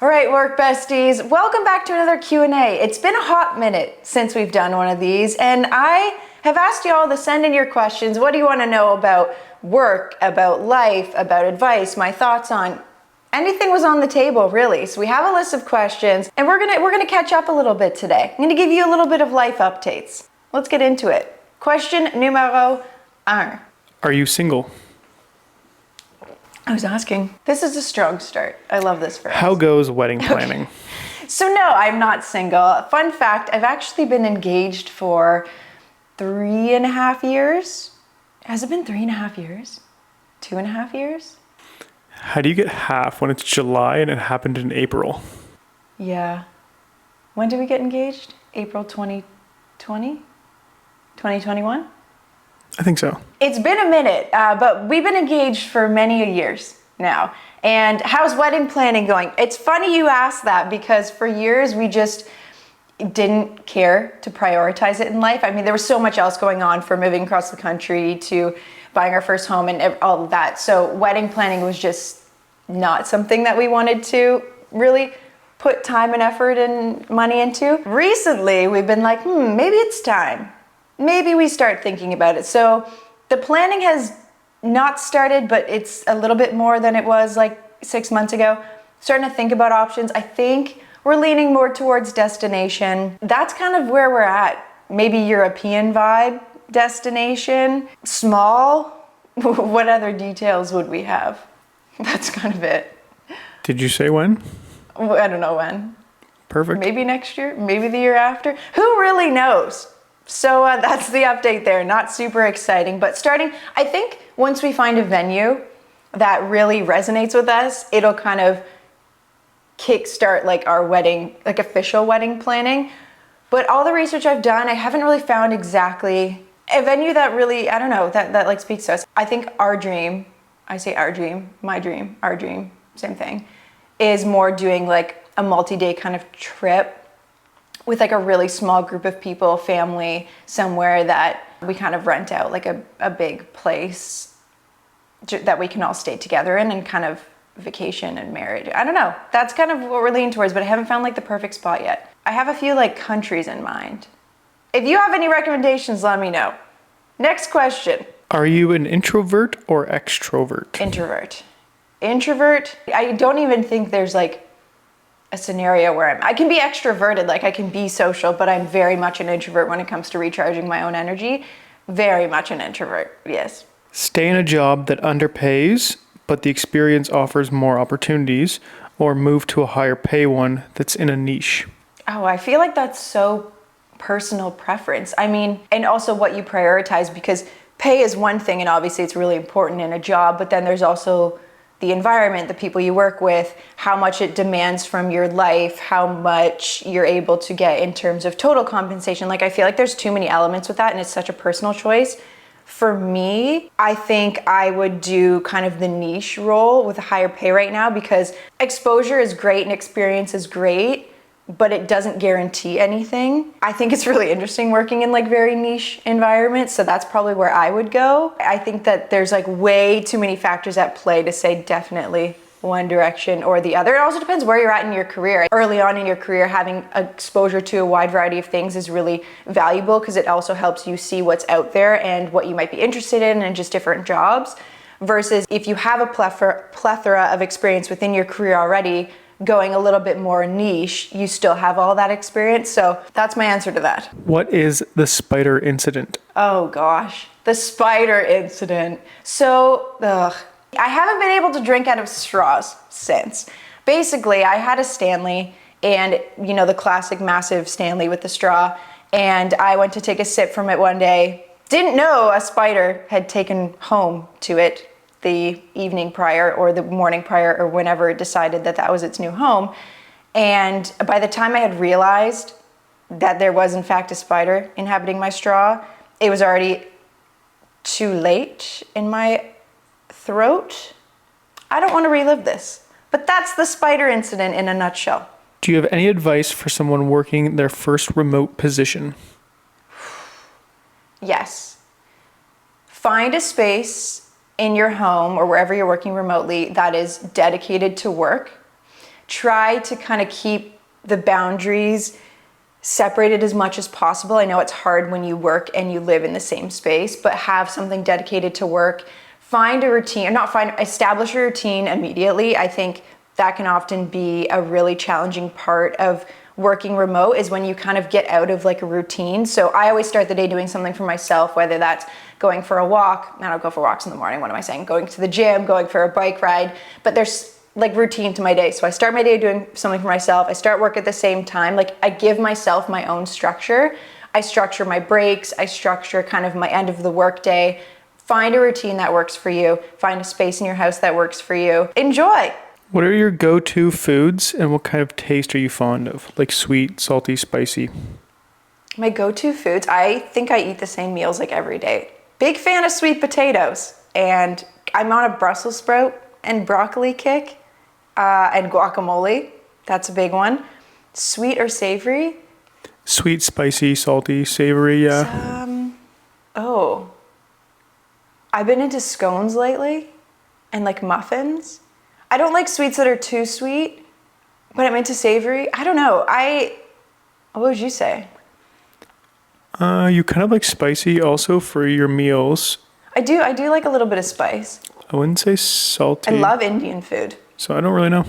All right, Work Besties, welcome back to another Q&A. It's been a hot minute since we've done one of these, and I have asked you all to send in your questions. What do you want to know about work, about life, about advice, my thoughts on anything was on the table, really. So we have a list of questions, and we're gonna catch up a little bit today. I'm gonna give you a little bit of life updates. Let's get into it. Question numero 1. Are you single? I was asking. This is a strong start. I love this for us. How goes wedding planning? So no, I'm not single. Fun fact, I've actually been engaged for 3.5 years. Has it been 3.5 years? 2.5 years? How do you get half when it's July and it happened in April? Yeah. When did we get engaged? April 2020? 2021? I think so. It's been a minute, but we've been engaged for many years now. And how's wedding planning going? It's funny you ask that because for years we just didn't care to prioritize it in life. I mean, there was so much else going on, from moving across the country to buying our first home and all of that. So wedding planning was just not something that we wanted to really put time and effort and money into. Recently, we've been like, maybe it's time. Maybe we start thinking about it. So the planning has not started, but it's a little bit more than it was like 6 months ago. Starting to think about options. I think we're leaning more towards destination. That's kind of where we're at. Maybe European vibe destination, small. What other details would we have? That's kind of it. Did you say when? I don't know when. Perfect. Maybe next year, maybe the year after. Who really knows? So that's the update there. Not super exciting, but starting, I think once we find a venue that really resonates with us, it'll kind of kickstart like our wedding, like official wedding planning. But all the research I've done, I haven't really found exactly a venue that really, I don't know, that like speaks to us. I think our dream, I say our dream, my dream, our dream, same thing, is more doing like a multi-day kind of trip with like a really small group of people, family, somewhere that we kind of rent out like a big place that we can all stay together in and kind of vacation and marriage. I don't know. That's kind of what we're leaning towards, but I haven't found like the perfect spot yet. I have a few like countries in mind. If you have any recommendations, let me know. Next question. Are you an introvert or extrovert? Introvert. Introvert, I don't even think there's like a scenario where I can be extroverted, like I can be social, but I'm very much an introvert when it comes to recharging my own energy. Very much an introvert, yes. Stay in a job that underpays, but the experience offers more opportunities, or move to a higher pay one that's in a niche? Oh, I feel like that's so personal preference. I mean, and also what you prioritize, because pay is one thing, and obviously it's really important in a job, but then there's also the environment, the people you work with, how much it demands from your life, how much you're able to get in terms of total compensation. Like, I feel like there's too many elements with that, and it's such a personal choice. For me, I think I would do kind of the niche role with a higher pay right now, because exposure is great and experience is great, but it doesn't guarantee anything. I think it's really interesting working in like very niche environments, so that's probably where I would go. I think that there's like way too many factors at play to say definitely one direction or the other. It also depends where you're at in your career. Early on in your career, having exposure to a wide variety of things is really valuable, because it also helps you see what's out there and what you might be interested in and just different jobs. Versus if you have a plethora of experience within your career already, going a little bit more niche, you still have all that experience. So that's my answer to that. What is the spider incident? Oh gosh, the spider incident. So, I haven't been able to drink out of straws since. Basically, I had a Stanley, and you know, the classic massive Stanley with the straw, and I went to take a sip from it one day. Didn't know a spider had taken home to it the evening prior or the morning prior or whenever it decided that that was its new home. And by the time I had realized that there was in fact a spider inhabiting my straw, it was already too late in my throat. I don't want to relive this, but that's the spider incident in a nutshell. Do you have any advice for someone working their first remote position? Yes. Find a space in your home or wherever you're working remotely that is dedicated to work. try to kind of keep the boundaries separated as much as possible. I know it's hard when you work and you live in the same space, but have something dedicated to work. Find a routine, or not find, establish a routine immediately. I think that can often be a really challenging part of working remote, is when you kind of get out of like a routine. So I always start the day doing something for myself, whether that's going for a walk. I don't go for walks in the morning. What am I saying? Going to the gym, going for a bike ride, but there's like routine to my day. So I start my day doing something for myself. I start work at the same time. Like I give myself my own structure. I structure my breaks. I structure kind of my end of the work day. Find a routine that works for you. Find a space in your house that works for you. Enjoy. What are your go-to foods and what kind of taste are you fond of? Like sweet, salty, spicy? My go-to foods, I think I eat the same meals like every day. Big fan of sweet potatoes, and I'm on a Brussels sprout and broccoli kick, and guacamole. That's a big one. Sweet or savory? Sweet, spicy, salty, savory, yeah. I've been into scones lately and like muffins. I don't like sweets that are too sweet, but I'm into savory. I don't know. What would you say? You kind of like spicy also for your meals. I do like a little bit of spice. I wouldn't say salty. I love Indian food. So I don't really know.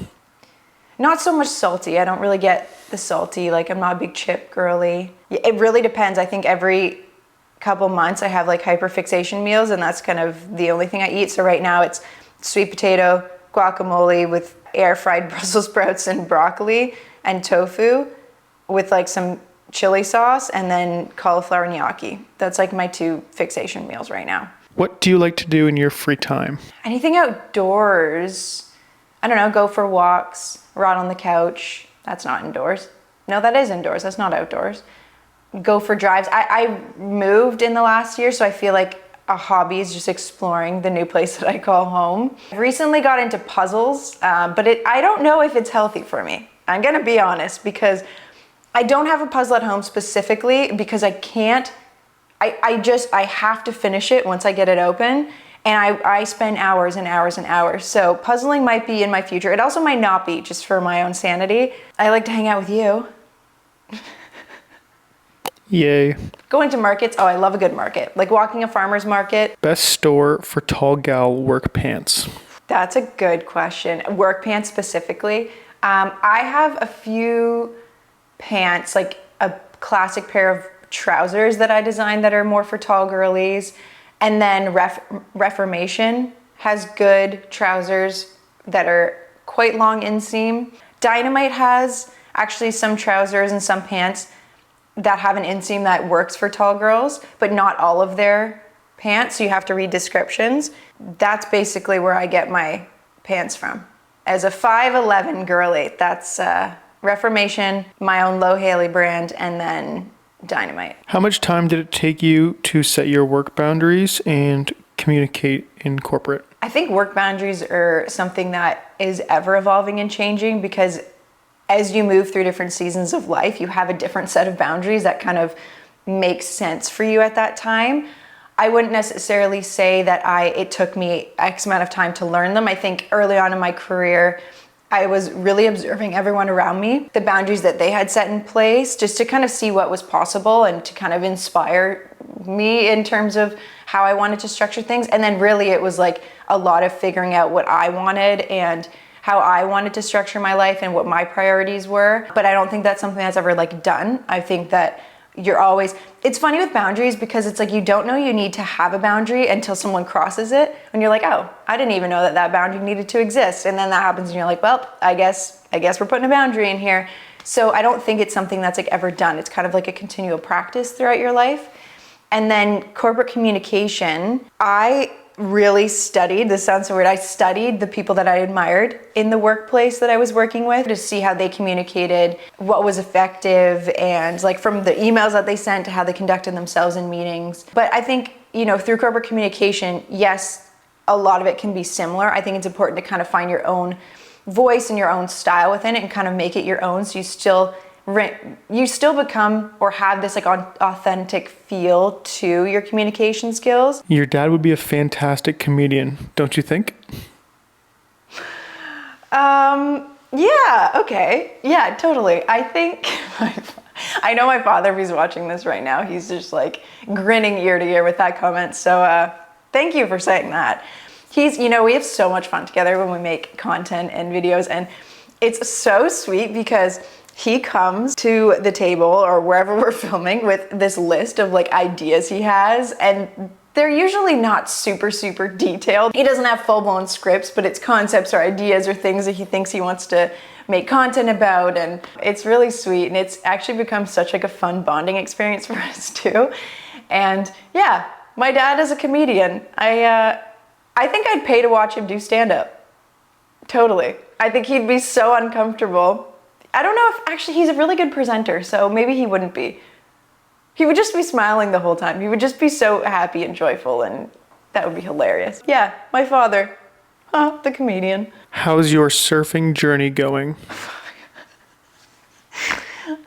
Not so much salty. I don't really get the salty. Like I'm not a big chip girly. It really depends. I think every couple months I have like hyperfixation meals, and that's kind of the only thing I eat. So right now it's sweet potato, guacamole with air fried Brussels sprouts and broccoli and tofu with like some chili sauce, and then cauliflower gnocchi. That's like my 2 fixation meals right now. What do you like to do in your free time? Anything outdoors. I don't know, go for walks, rot on the couch. That's not indoors. No, that is indoors. That's not outdoors. Go for drives. I moved in the last year, so I feel like a hobby is just exploring the new place that I call home. I recently got into puzzles, but I don't know if it's healthy for me. I'm gonna be honest, because I don't have a puzzle at home specifically because I can't, I have to finish it once I get it open, and I spend hours and hours and hours. So puzzling might be in my future. It also might not be, just for my own sanity. I like to hang out with you. Yay. Going to markets. Oh, I love a good market. Like walking a farmer's market. Best store for tall gal work pants? That's a good question. Work pants specifically. I have a few pants, like a classic pair of trousers that I designed that are more for tall girlies. And then Reformation has good trousers that are quite long inseam. Dynamite has actually some trousers and some pants that have an inseam that works for tall girls, but not all of their pants, so you have to read descriptions. That's basically where I get my pants from. As a 5'11" girly, that's Reformation, my own Low Haley brand, and then Dynamite. How much time did it take you to set your work boundaries and communicate in corporate? I think work boundaries are something that is ever evolving and changing, because as you move through different seasons of life, you have a different set of boundaries that kind of makes sense for you at that time. I wouldn't necessarily say that it took me X amount of time to learn them. I think early on in my career, I was really observing everyone around me, the boundaries that they had set in place, just to kind of see what was possible and to kind of inspire me in terms of how I wanted to structure things. And then really it was like a lot of figuring out what I wanted and how I wanted to structure my life and what my priorities were. But I don't think that's something that's ever like done. I think that it's funny with boundaries, because it's like you don't know you need to have a boundary until someone crosses it, and you're like, oh, I didn't even know that boundary needed to exist. And then that happens and you're like, well, I guess we're putting a boundary in here. So I don't think it's something that's like ever done. It's kind of like a continual practice throughout your life. And then corporate communication, I really studied, this sounds so weird, I studied the people that I admired in the workplace that I was working with to see how they communicated, what was effective, and like from the emails that they sent to how they conducted themselves in meetings. But I think, through corporate communication, yes, a lot of it can be similar. I think it's important to kind of find your own voice and your own style within it and kind of make it your own, so you still become or have this like authentic feel to your communication skills. Your dad would be a fantastic comedian, don't you think? Yeah, okay. Yeah, totally. I think I know my father, if he's watching this right now, he's just like grinning ear to ear with that comment. So thank you for saying that. We have so much fun together when we make content and videos, and it's so sweet because he comes to the table or wherever we're filming with this list of like ideas he has, and they're usually not super, super detailed. He doesn't have full-blown scripts, but it's concepts or ideas or things that he thinks he wants to make content about, and it's really sweet, and it's actually become such like a fun bonding experience for us too. And yeah, my dad is a comedian. I think I'd pay to watch him do stand-up. Totally. I think he'd be so uncomfortable. I don't know if actually he's a really good presenter, so maybe he wouldn't be. He would just be smiling the whole time. He would just be so happy and joyful, and that would be hilarious. Yeah, my father. The comedian. How's your surfing journey going?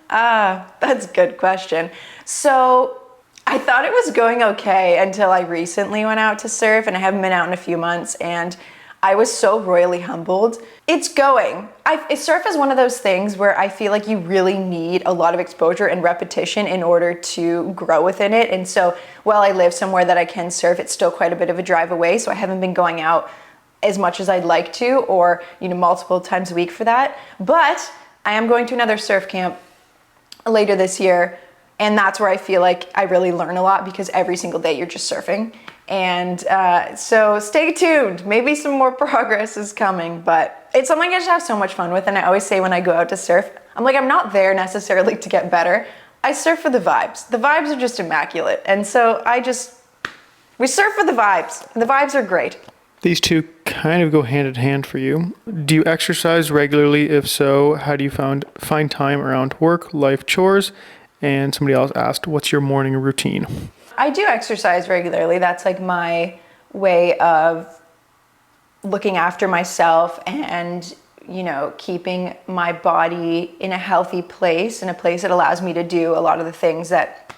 That's a good question. So I thought it was going okay until I recently went out to surf, and I haven't been out in a few months, and I was so royally humbled. It's going. Surf is one of those things where I feel like you really need a lot of exposure and repetition in order to grow within it. And so while I live somewhere that I can surf, it's still quite a bit of a drive away. So I haven't been going out as much as I'd like to, or multiple times a week for that. But I am going to another surf camp later this year. And that's where I feel like I really learn a lot, because every single day you're just surfing. And so stay tuned. Maybe some more progress is coming, but it's something I just have so much fun with. And I always say when I go out to surf, I'm not there necessarily to get better. I surf for the vibes. The vibes are just immaculate. And so we surf for the vibes. The vibes are great. These two kind of go hand in hand for you. Do you exercise regularly? If so, how do you find time around work, life, chores? And somebody else asked, what's your morning routine? I do exercise regularly. That's like my way of looking after myself and, keeping my body in a healthy place, in a place that allows me to do a lot of the things that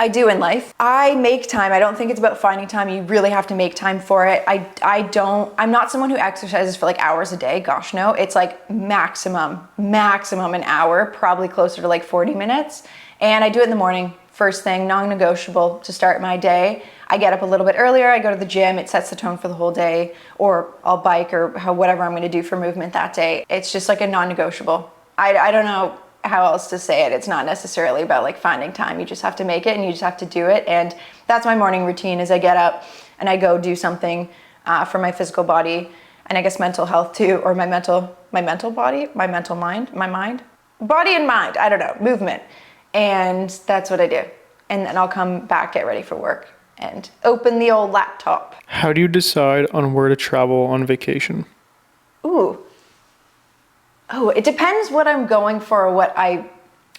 I do in life. I make time. I don't think it's about finding time. You really have to make time for it. I'm not someone who exercises for like hours a day. Gosh, no. It's like maximum an hour, probably closer to like 40 minutes. And I do it in the morning, first thing, non-negotiable to start my day. I get up a little bit earlier, I go to the gym, it sets the tone for the whole day, or I'll bike or whatever I'm gonna do for movement that day. It's just like a non-negotiable. I don't know how else to say it. It's not necessarily about like finding time. You just have to make it and you just have to do it. And that's my morning routine, is I get up and I go do something for my physical body, and I guess mental health too, or my mental body, my mental mind, my mind, body and mind, I don't know, movement. And that's what I do. And then I'll come back, get ready for work, and open the old laptop. How do you decide on where to travel on vacation? Oh, it depends what I'm going for or what I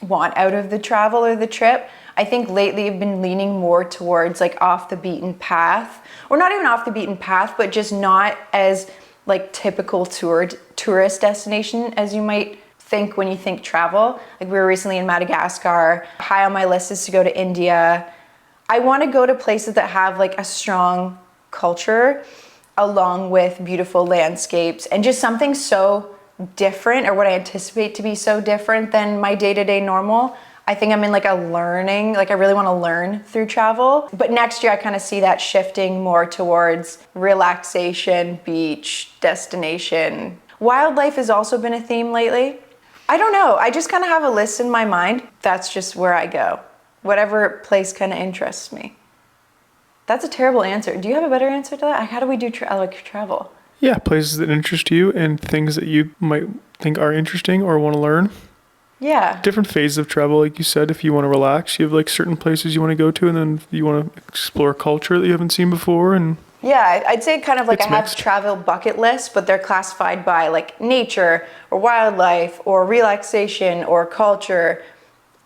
want out of the travel or the trip. I think lately I've been leaning more towards like off the beaten path, or not even off the beaten path, but just not as like typical tourist destination as you might think when you think travel. Like we were recently in Madagascar. High on my list is to go to India. I want to go to places that have like a strong culture along with beautiful landscapes and just something so different, or what I anticipate to be so different than my day-to-day normal. I think I'm in like a learning, like I really want to learn through travel. But next year I kind of see that shifting more towards relaxation, beach, destination. Wildlife has also been a theme lately. I don't know. I just kind of have a list in my mind. That's just where I go. Whatever place kind of interests me. That's a terrible answer. Do you have a better answer to that? How do we do travel? Yeah, places that interest you and things that you might think are interesting or want to learn. Yeah. Different phases of travel, like you said. If you want to relax, you have like certain places you want to go to, and then you want to explore culture that you haven't seen before. And yeah, I'd say kind of like it's I have mixed. travel bucket lists, but they're classified by like nature or wildlife or relaxation or culture.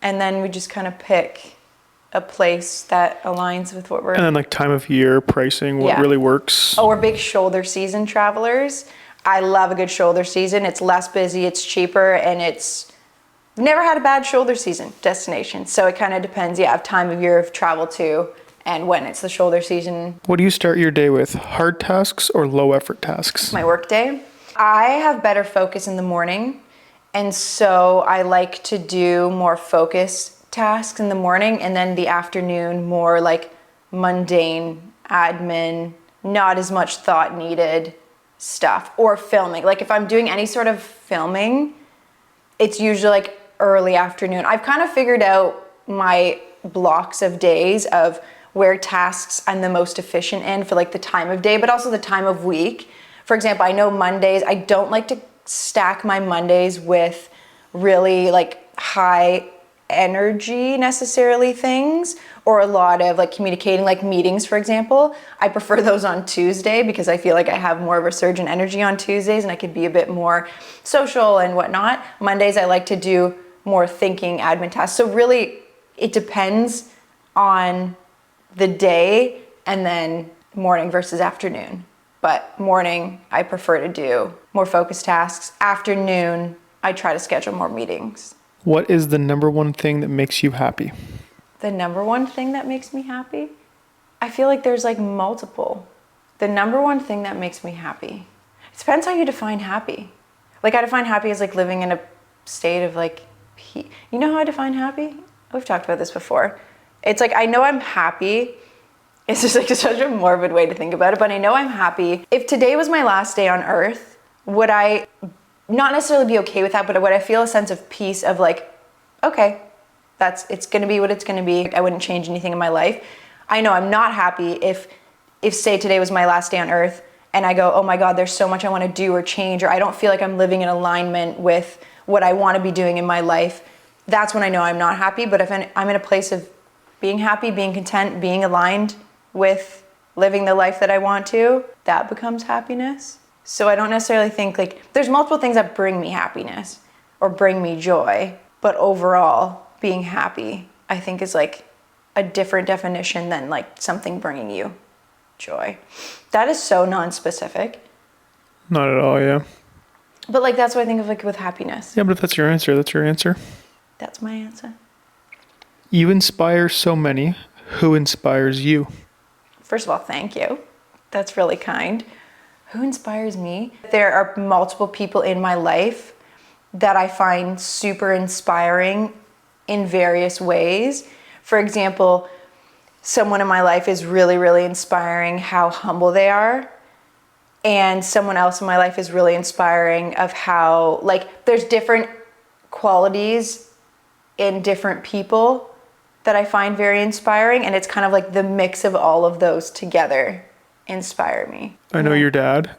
And then we just kind of pick a place that aligns with what we're... And then like time of year, pricing, what really works. Oh, we're big shoulder season travelers. I love a good shoulder season. It's less busy, it's cheaper, and it's... Never had a bad shoulder season destination. So it kind of depends, of time of year of travel too, and when it's the shoulder season. What do you start your day with? Hard tasks or low effort tasks? My work day. I have better focus in the morning, and so I like to do more focus tasks in the morning, and then the afternoon more like mundane admin, not as much thought needed stuff, or filming. Like if I'm doing any sort of filming, it's usually like early afternoon. I've kind of figured out my blocks of days of where tasks I'm the most efficient in for like the time of day, but also the time of week. For example, I know Mondays, I don't like to stack my Mondays with really like high energy necessarily things, or a lot of like communicating, like meetings, for example. I prefer those on Tuesday because I feel like I have more of a surge in energy on Tuesdays and I could be a bit more social and whatnot. Mondays, I like to do more thinking admin tasks. So really, it depends on the day, and then morning versus afternoon. But morning, I prefer to do more focused tasks. Afternoon, I try to schedule more meetings. What is the number one thing that makes you happy? The number one thing that makes me happy? I feel like there's like multiple. The number one thing that makes me happy. It depends how you define happy. Like I define happy as like living in a state of like peace. You know how I define happy? We've talked about this before. It's like I know I'm happy. It's just like such a morbid way to think about it, but I know I'm happy. If today was my last day on earth, would I not necessarily be okay with that, but would I feel a sense of peace of like, okay, it's gonna be what it's gonna be. I wouldn't change anything in my life. I know I'm not happy if say today was my last day on earth and I go, oh my God, there's so much I wanna do or change, or I don't feel like I'm living in alignment with what I wanna be doing in my life. That's when I know I'm not happy. But if I'm in a place of being happy, being content, being aligned with living the life that I want to, that becomes happiness. So I don't necessarily think like, there's multiple things that bring me happiness or bring me joy, but overall being happy, I think is like a different definition than like something bringing you joy. That is so non-specific. Not at all, yeah. But like, that's what I think of like with happiness. Yeah, but if that's your answer, that's your answer. That's my answer. You inspire so many. Who inspires you? First of all, thank you. That's really kind. Who inspires me? There are multiple people in my life that I find super inspiring in various ways. For example, someone in my life is really, really inspiring how humble they are. And someone else in my life is really inspiring of how, like, there's different qualities in different people that I find very inspiring, and it's kind of like the mix of all of those together inspire me. I know your dad.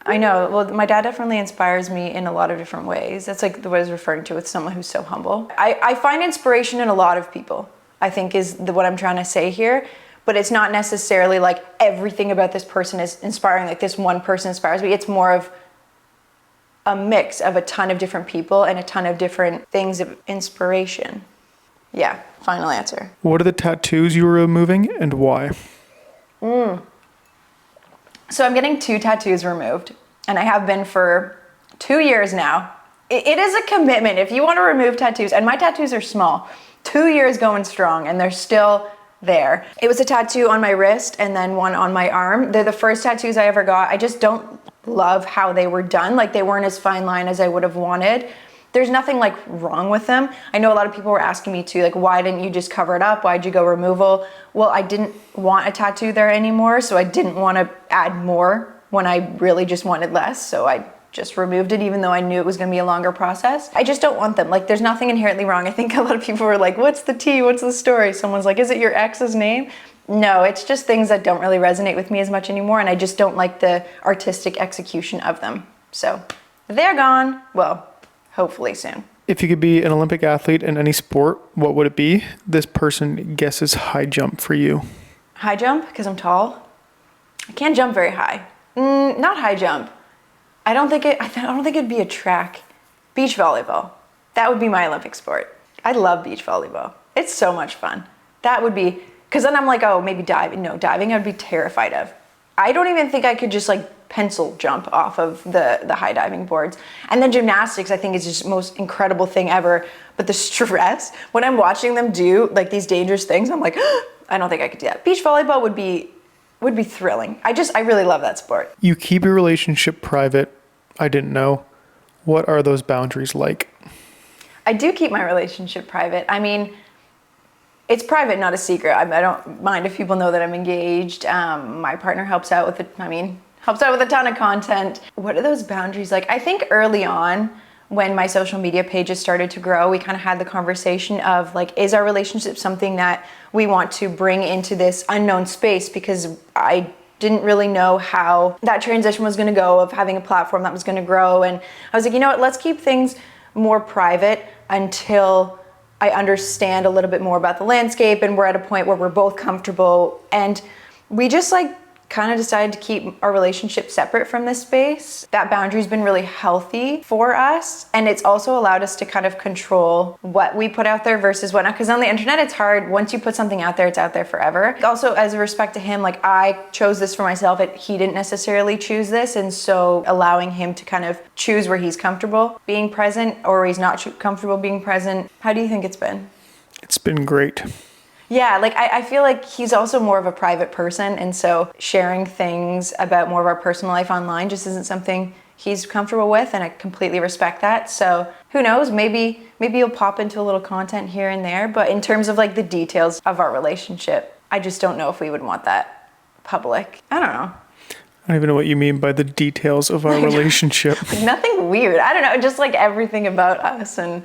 I know. Well, my dad definitely inspires me in a lot of different ways. That's like what I was referring to with someone who's so humble. I find inspiration in a lot of people, I think is what I'm trying to say here. But it's not necessarily like everything about this person is inspiring, like this one person inspires me. It's more of a mix of a ton of different people and a ton of different things of inspiration. Yeah, final answer. What are the tattoos you were removing and why? So I'm getting 2 tattoos removed, and I have been for 2 years now. It is a commitment if you want to remove tattoos, and my tattoos are small. 2 years going strong, and they're still there. It was a tattoo on my wrist and then one on my arm. They're the first tattoos I ever got. I just don't love how they were done. Like they weren't as fine line as I would have wanted. There's nothing like wrong with them. I know a lot of people were asking me too, like, why didn't you just cover it up? Why'd you go removal? Well, I didn't want a tattoo there anymore, so I didn't want to add more when I really just wanted less. So I just removed it, even though I knew it was going to be a longer process. I just don't want them. Like, there's nothing inherently wrong. I think a lot of people were like, what's the tea? What's the story? Someone's like, is it your ex's name? No, it's just things that don't really resonate with me as much anymore, and I just don't like the artistic execution of them. So they're gone. Well, hopefully soon. If you could be an Olympic athlete in any sport, what would it be? This person guesses high jump for you. High jump, because I'm tall. I can't jump very high. Not high jump. I don't think it'd be a track. Beach volleyball. That would be my Olympic sport. I love beach volleyball. It's so much fun. That would be, because then I'm like, oh, maybe diving. No, diving I'd be terrified of. I don't even think I could just like pencil jump off of the high diving boards. And then gymnastics, I think, is just the most incredible thing ever. But the stress, when I'm watching them do like these dangerous things, I'm like, I don't think I could do that. Beach volleyball would be thrilling. I really love that sport. You keep your relationship private. I didn't know. What are those boundaries like? I do keep my relationship private. I mean, it's private, not a secret. I don't mind if people know that I'm engaged. My partner helps out with helps out with a ton of content. What are those boundaries like? I think early on, when my social media pages started to grow, we kind of had the conversation of like, is our relationship something that we want to bring into this unknown space? Because I didn't really know how that transition was going to go of having a platform that was going to grow. And I was like, you know what, let's keep things more private until I understand a little bit more about the landscape and we're at a point where we're both comfortable. And we just like kind of decided to keep our relationship separate from this space. That boundary's been really healthy for us. And it's also allowed us to kind of control what we put out there versus what not. Because on the internet, it's hard. Once you put something out there, it's out there forever. Also, as a respect to him, like I chose this for myself. He didn't necessarily choose this. And so allowing him to kind of choose where he's comfortable being present or where he's not comfortable being present. How do you think it's been? It's been great. Yeah, like I feel like he's also more of a private person, and so sharing things about more of our personal life online just isn't something he's comfortable with, and I completely respect that. So who knows, maybe you'll pop into a little content here and there, but in terms of like the details of our relationship, I just don't know if we would want that public. I don't know. I don't even know what you mean by the details of our relationship. Nothing weird. I don't know, just like everything about us, and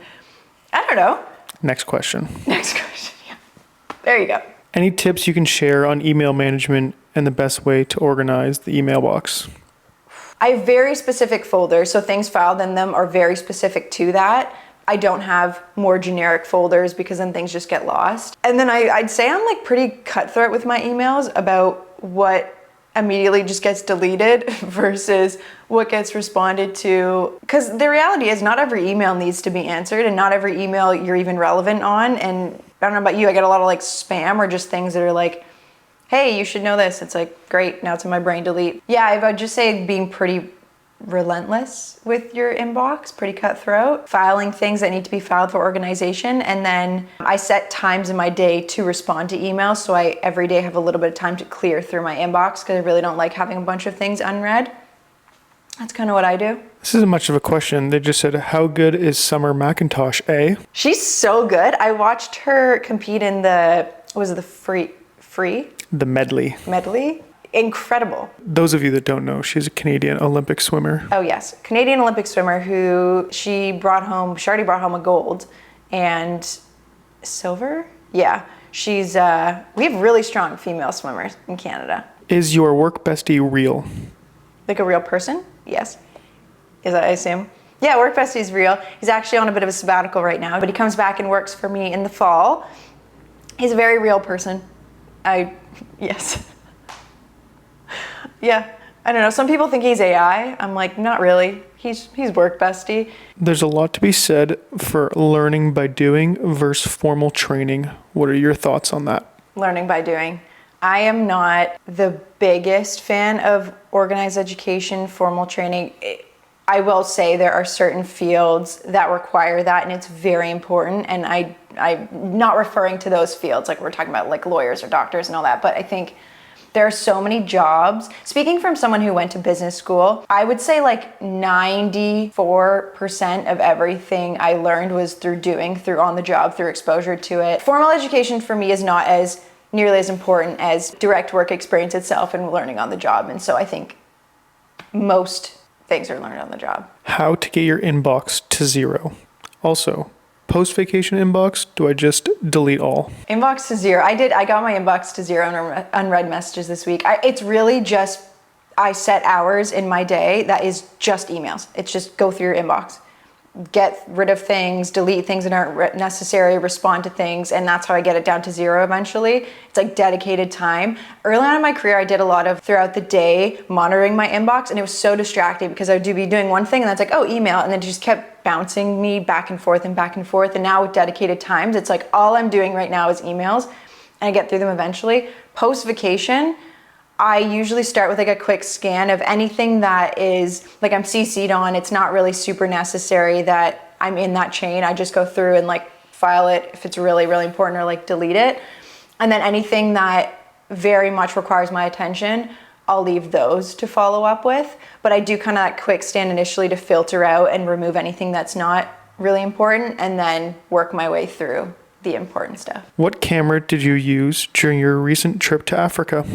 I don't know. Next question. Next question. There you go. Any tips you can share on email management and the best way to organize the email box? I have very specific folders, so things filed in them are very specific to that. I don't have more generic folders because then things just get lost. And then I'd say I'm like pretty cutthroat with my emails about what immediately just gets deleted versus what gets responded to. Because the reality is not every email needs to be answered and not every email you're even relevant on. And I don't know about you, I get a lot of like spam or just things that are like, hey, you should know this. It's like, great, now it's in my brain, delete. Yeah, I would just say being pretty relentless with your inbox, pretty cutthroat, filing things that need to be filed for organization. And then I set times in my day to respond to emails. So I every day have a little bit of time to clear through my inbox because I really don't like having a bunch of things unread. That's kind of what I do. This isn't much of a question. They just said, how good is Summer McIntosh, eh? She's so good. I watched her compete in the free? The medley. Medley? Incredible. Those of you that don't know, she's a Canadian Olympic swimmer. Oh yes, Canadian Olympic swimmer who she brought home a gold and silver. Yeah, she's, we have really strong female swimmers in Canada. Is your work bestie real? Like a real person? Yes. Is that, I assume? Yeah, Work Bestie is real. He's actually on a bit of a sabbatical right now, but he comes back and works for me in the fall. He's a very real person. Yes. Yeah, I don't know. Some people think he's AI. I'm like, not really. He's Work Bestie. There's a lot to be said for learning by doing versus formal training. What are your thoughts on that? Learning by doing. I am not the biggest fan of organized education, formal training. I will say there are certain fields that require that, and it's very important. And I'm not referring to those fields like we're talking about like lawyers or doctors and all that, but I think there are so many jobs. Speaking from someone who went to business school, I would say like 94% of everything I learned was through doing, through on the job, through exposure to it. Formal education for me is not as nearly as important as direct work experience itself and learning on the job. And so I think most things are learned on the job. How to get your inbox to zero. Also, post-vacation inbox, do I just delete all? Inbox to zero. I got my inbox to zero on unread messages this week. It's really just, I set hours in my day that is just emails. It's just go through your inbox. Get rid of things, delete things that aren't necessary, respond to things, and that's how I get it down to zero eventually. It's like dedicated time. Early on in my career, I did a lot of throughout the day monitoring my inbox, and it was so distracting because I would be doing one thing and that's like, oh, email, and then it just kept bouncing me back and forth and back and forth. And now with dedicated times, it's like all I'm doing right now is emails, and I get through them eventually. Post-vacation, I usually start with like a quick scan of anything that is like I'm CC'd on. It's not really super necessary that I'm in that chain. I just go through and like file it if it's really, really important, or like delete it. And then anything that very much requires my attention, I'll leave those to follow up with. But I do kind of quick stand initially to filter out and remove anything that's not really important, and then work my way through the important stuff. What camera did you use during your recent trip to Africa?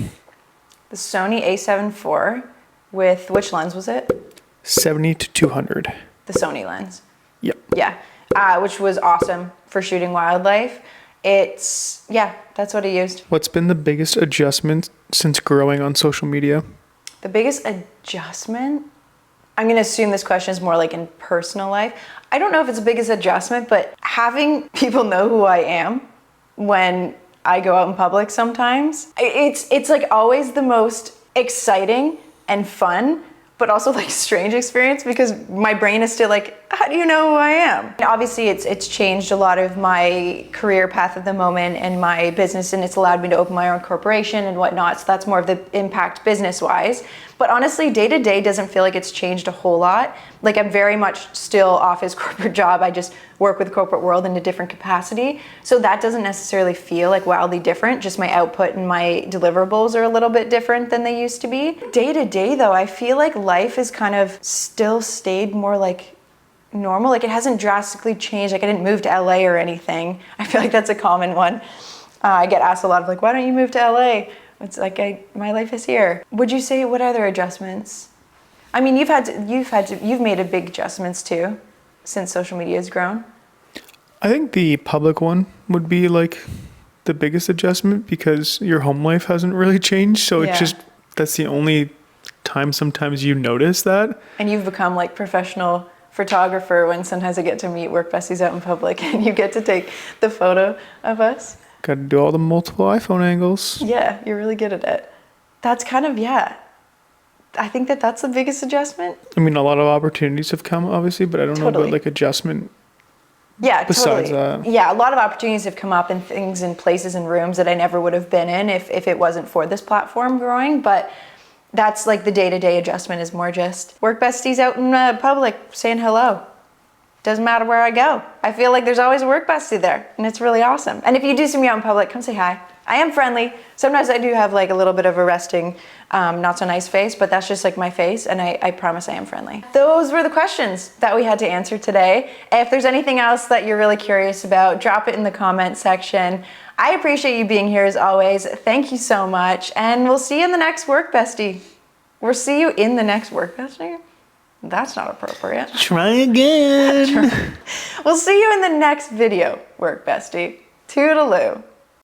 The Sony a7 IV with, which lens was it? 70 to 200. The Sony lens. Yep. Yeah, which was awesome for shooting wildlife. That's what I used. What's been the biggest adjustment since growing on social media? The biggest adjustment? I'm going to assume this question is more like in personal life. I don't know if it's the biggest adjustment, but having people know who I am when I go out in public sometimes, it's like always the most exciting and fun, but also like strange experience, because my brain is still like, how do you know who I am? And obviously it's changed a lot of my career path at the moment and my business, and it's allowed me to open my own corporation and whatnot. So that's more of the impact business wise. But honestly, day to day doesn't feel like it's changed a whole lot. Like I'm very much still office corporate job. I just work with the corporate world in a different capacity. So that doesn't necessarily feel like wildly different. Just my output and my deliverables are a little bit different than they used to be. Day to day though, I feel like life has kind of still stayed more like normal. Like it hasn't drastically changed. Like I didn't move to LA or anything. I feel like that's a common one. I get asked a lot of like, why don't you move to LA? It's like my life is here. Would you say what other adjustments? I mean, you've made a big adjustments too since social media has grown. I think the public one would be like the biggest adjustment, because your home life hasn't really changed. So Yeah. it's just, that's the only time sometimes you notice that. And you've become like professional photographer when sometimes I get to meet Work Besties out in public and you get to take the photo of us. Got to do all the multiple iPhone angles. Yeah, you're really good at it. That's kind of, I think that's the biggest adjustment. I mean, a lot of opportunities have come, obviously, but I don't know Totally. about like adjustment. Yeah, Besides totally. that. Yeah, a lot of opportunities have come up in things and places and rooms that I never would have been in if it wasn't for this platform growing. But that's like the day-to-day adjustment is more just Work Besties out in public saying hello. Doesn't matter where I go. I feel like there's always a Work Bestie there, and it's really awesome. And if you do see me out in public, come say hi. I am friendly. Sometimes I do have like a little bit of a resting, not so nice face, but that's just like my face, and I promise I am friendly. Those were the questions that we had to answer today. If there's anything else that you're really curious about, drop it in the comment section. I appreciate you being here as always. Thank you so much, and we'll see you in the next Work Bestie. We'll see you in the next Work Bestie. That's not appropriate. Try again. We'll see you in the next video, Work Bestie. Toodaloo.